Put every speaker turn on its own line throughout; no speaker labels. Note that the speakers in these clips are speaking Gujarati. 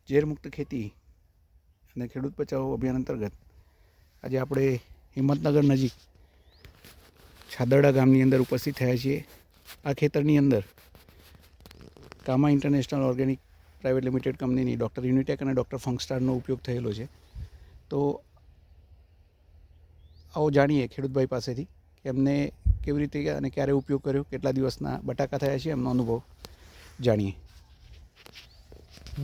ઝેરમુક્ત ખેતી અને ખેડૂત બચાવો અભિયાન અંતર્ગત આજે આપણે હિંમતનગર નજીક છાદરડા ગામની અંદર ઉપસ્થિત થયા છીએ. આ ખેતરની અંદર કામા ઇન્ટરનેશનલ ઓર્ગેનિક પ્રાઇવેટ લિમિટેડ કંપનીની ડૉક્ટર યુનિટેક અને ડૉક્ટર ફંકસ્ટારનો ઉપયોગ થયેલો છે. તો આવો જાણીએ ખેડૂતભાઈ પાસેથી કે એમને કેવી રીતે અને ક્યારે ઉપયોગ કર્યો, કેટલા દિવસના બટાકા થયા છે, એમનો અનુભવ જાણીએ.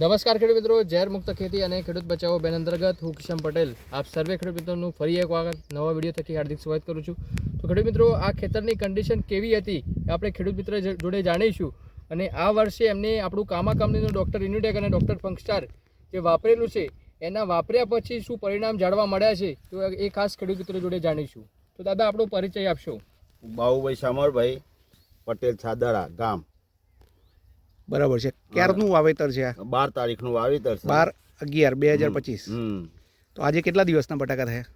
નમસ્કાર ખેડૂત મિત્રો, ઝેર મુક્ત ખેતી અને ખેડૂત બચાવો બેન અંતર્ગત હું કિશન પટેલ આપ સર્વે ખેડૂત મિત્રોનું ફરી એક વખત નવા વિડીયો થકી હાર્દિક સ્વાગત કરું છું. તો ખેડૂત મિત્રો, આ ખેતરની કન્ડિશન કેવી હતી આપણે ખેડૂત મિત્ર જોડે જાણીશું અને આ વર્ષે એમને આપણું કામા કંપનીનું ડૉક્ટર યુનિટેક અને ડૉક્ટર ફંકસ્ટાર જે વાપરેલું છે એના વાપર્યા પછી શું પરિણામ જાણવા મળ્યા છે તો એ ખાસ ખેડૂત મિત્રો જોડે જાણીશું. તો દાદા આપણો પરિચય આપશો.
બાબુભાઈ શામળભાઈ પટેલ, છાદડા ગામ.
બરાબર છે. ક્યારનું વાવેતર છે આ?
12 તારીખનું વાવેતર છે,
12/11/2025. તો આજે કેટલા દિવસના બટાકા થયા?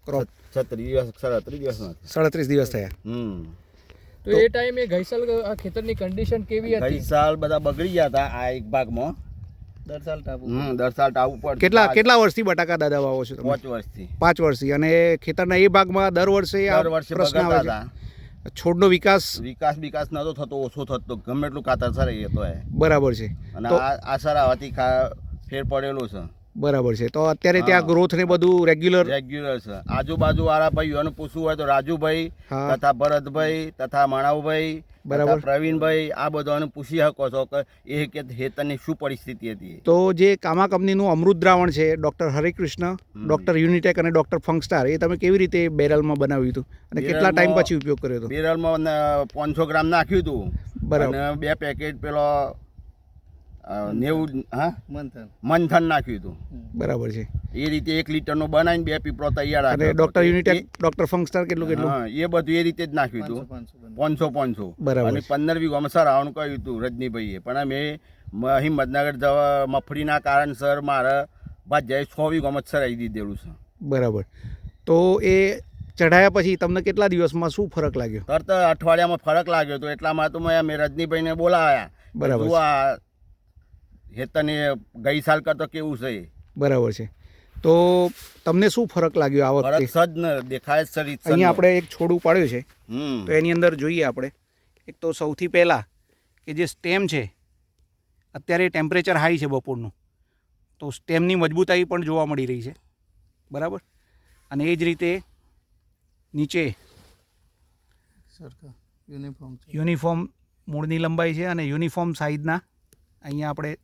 ક્રોપ
37 દિવસ
37 દિવસ થયા.
તો એ ટાઈમે ગઈ સાલ આ ખેતરની કન્ડિશન કેવી હતી?
ગઈ સાલ બધા બગડી ગયા હતા. આ એક ભાગમાં દર સાલ ટાપુ પર.
કેટલા વર્ષથી બટાકા દાદા વાવો છો તમે?
5 વર્ષથી.
5 વર્ષથી. અને ખેતરના એ ભાગમાં દર વર્ષે પ્રશ્ન આવે છે, છોડનો વિકાસ
નતો થતો, ઓછો થતો, ગમે એટલું કાતર સર એ તો.
બરાબર છે.
અને આ સરાવાથી ફેર પડેલો છે.
બરાબર છે. તો અત્યારે ત્યાં ગ્રોથ ને બધું રેગ્યુલર
છે. આજુબાજુ વાળા ભાઈઓને પૂછવું હોય તો રાજુભાઈ તથા ભરતભાઈ તથા માણાવભાઈ તથા પ્રવીણભાઈ આ બધાને પૂછી શકો છો કે એ કે ખેતરની શું પરિસ્થિતિ હતી.
તો જે કામા કંપનીનું અમૃત દ્રાવણ છે, ડૉક્ટર હરેકૃષ્ણ, ડૉક્ટર યુનિટેક અને ડૉક્ટર ફંકસ્ટાર, એ તમે કેવી રીતે બેરલમાં બનાવ્યું હતું અને કેટલા ટાઈમ પછી ઉપયોગ કર્યો હતો?
બેરલમાં 500 ગ્રામ નાખ્યું હતું.
બરાબર.
અને 2 પેકેટ પેલો 90 મંથન નાખ્યું હતું.
બરાબર છે.
એ રીતે 1 લીટરનો બનાવીને 2 પીપળો તૈયાર રાખ્યો.
અને ડૉક્ટર યુનિટેક, ડૉક્ટર ફંકસ્ટાર કેટલું
એ બધું એ રીતે જ નાખ્યું હતું. 500.
બરાબર.
અને 15 વીઘામાં સરાવવાનું કહ્યું હતું રજનીભાઈએ, પણ અમે હિંમતનગર જવા મફળીના કારણસર મારે ભાજ્યાએ 6 વીઘામાં જ સરાવી દીધેલું છે.
બરાબર. તો એ ચઢાયા પછી તમને કેટલા દિવસમાં શું ફરક લાગ્યો?
તરત અઠવાડિયામાં ફરક લાગ્યો હતો. એટલામાં તો મેં રજનીભાઈને બોલાવ્યા.
બરાબર.
આ હેતને ગઈ સાલ કરતો કેવું છે.
બરાબર છે. તો તમને શું ફરક લાગ્યો આ વખતે?
ફરક સજ ને દેખાય છે.
અહીંયા આપણે એક છોડ ઉપાડ્યો છે, તો એની અંદર જોઈએ આપણે. એક તો સૌથી પહેલાં કે જે સ્ટેમ છે, અત્યારે ટેમ્પરેચર હાઈ છે બપોરનું, તો સ્ટેમની મજબૂતાઈ પણ જોવા મળી રહી છે. બરાબર. અને એ જ રીતે નીચે યુનિફોર્મ મૂળની લંબાઈ છે અને યુનિફોર્મ સાઇઝના અહીંયા આપણે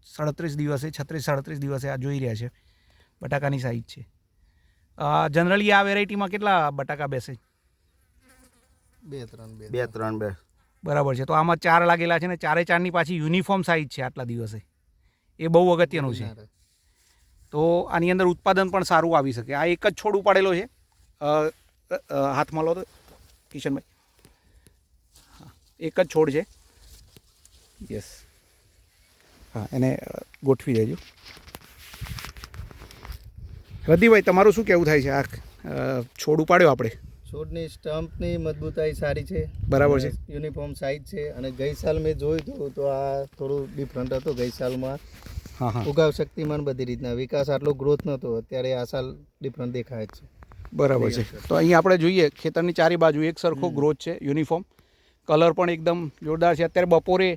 36 દિવસે આ જોઈ રહ્યા છે બટાકાની સાઇઝ છે. જનરલી આ વેરાયટીમાં કેટલા બટાકા બેસે?
2-3.
બરાબર છે. તો આમાં 4 લાગેલા છે ને 4-4ની પાછી યુનિફોર્મ સાઇઝ છે આટલા દિવસે. એ બહુ અગત્યનું છે. તો આની અંદર ઉત્પાદન પણ સારું આવી શકે. આ એક જ છોડ ઉપાડેલો છે. હાથમાં લો તો કિશનભાઈ. એક જ છોડ છે. યસ. હા, એને ગોઠવી દેજો. રદીભાઈ, તમારું શું કહેવું થાય છે? આ છોડ ઉપાડ્યો આપણે.
છોડની સ્ટમ્પની મજબૂતાઈ સારી છે.
બરાબર છે.
યુનિફોર્મ સાઇઝ છે. અને ગઈ સાલ મેં જોયું હતું તો આ થોડું ડિફરન્ટ હતો. ગઈ સાલમાં ઉગાવ શક્તિમાન બધી રીતના વિકાસ આટલો ગ્રોથ નહોતો. અત્યારે આ સાલ ડિફરન્ટ દેખાય છે.
બરાબર છે. તો અહીં આપણે જોઈએ ખેતરની ચારે બાજુ એક સરખો ગ્રોથ છે, યુનિફોર્મ. કલર પણ એકદમ જોરદાર છે. અત્યારે બપોરે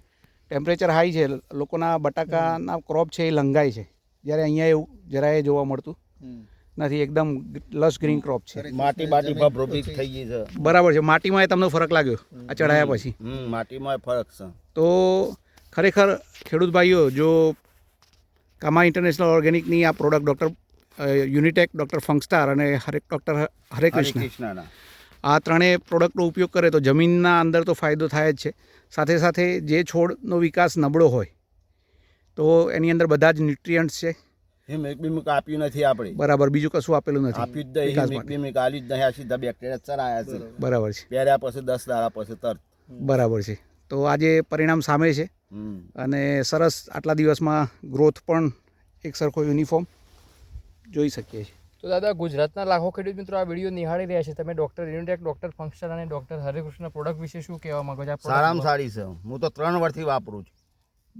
ટેમ્પરેચર હાઈ છે, લોકોના બટાકાના ક્રોપ છે એ લંગાય છે, જ્યારે અહીંયા એવું જરાય જોવા મળતું નથી. એકદમ લશ ગ્રીન ક્રોપ છે.
માટી ભભ્રોભીત થઈ ગઈ છે.
બરાબર છે. માટીમાં તમને ફરક લાગ્યો આ ચઢાયા પછી?
માટીમાં ફરક છે.
તો ખરેખર ખેડૂત ભાઈઓ, જો કામા ઇન્ટરનેશનલ ઓર્ગેનિકની આ પ્રોડક્ટ ડૉક્ટર યુનિટેક, ડૉક્ટર ફંકસ્ટાર અને ડૉક્ટર હરેકૃષ્ણ, આ ત્રણેય પ્રોડક્ટનો ઉપયોગ કરે તો જમીનના અંદર તો ફાયદો થાય જ છે. સાથે સાથે જે છોડનો વિકાસ નબળો હોય તો એની અંદર બધા જ ન્યુટ્રિયન્ટ્સ છે.
હિમિક આપ્યું નથી આપણે.
બરાબર. બીજું કશું આપેલું નથી.
આપ્યું જ નહીં. હિમિક આલ્યું જ નહીં. આ સીધા બેક્ટેરિયા ચરાયા છે.
બરાબર છે.
પહેર્યા પછી 10 દાડા પછી તરત.
બરાબર છે. તો આજે પરિણામ સામે છે અને સરસ આટલા દિવસમાં ગ્રોથ પણ એક સરખો યુનિફોર્મ જોઈ શકીએ છીએ.
તો દાદા, ગુજરાતના લાખો ખેડૂત મિત્રો આ વિડીયો નિહાળી રહ્યા છે. તમે ડૉક્ટર યુનિટેક, ડૉક્ટર ફંકસ્ટાર અને ડૉક્ટર હરેકૃષ્ણ પ્રોડક્ટ વિશે શું કહેવા માંગો છો?
સારામાં સારી છે. હું તો 3 વર્ષથી વાપરું છું.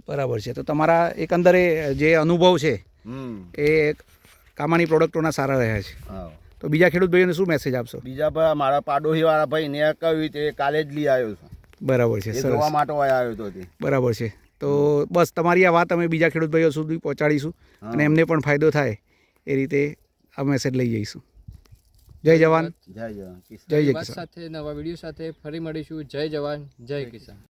બરાબર છે. તો તમારા એકંદરે જે અનુભવ છે
હમ
એ કામાની પ્રોડક્ટોના સારા રહ્યા છે.
હા
તો બીજા ખેડૂત ભાઈઓને શું મેસેજ આપશો?
બીજા ભાઈ મારા પાડોશી વાળા ભાઈને કહ્યું તે કાલે જ લઈ આવ્યો છું.
બરાબર છે,
એ
સરસ.
જોવા માટે આવ્યો હતો તે.
બરાબર છે. તો બસ તમારી આ વાત અમે બીજા ખેડૂત ભાઈઓ સુધી પહોંચાડીશું અને એમને પણ ફાયદો થાય એ રીતે આ મેસેજ લઈ જઈશું. જય જવાન,
જય જય કિસાન.
જય જય
વાત
કિસાન.
સાથે નવા વિડીયો સાથે ફરી મળીશું. જય જવાન, જય કિસાન.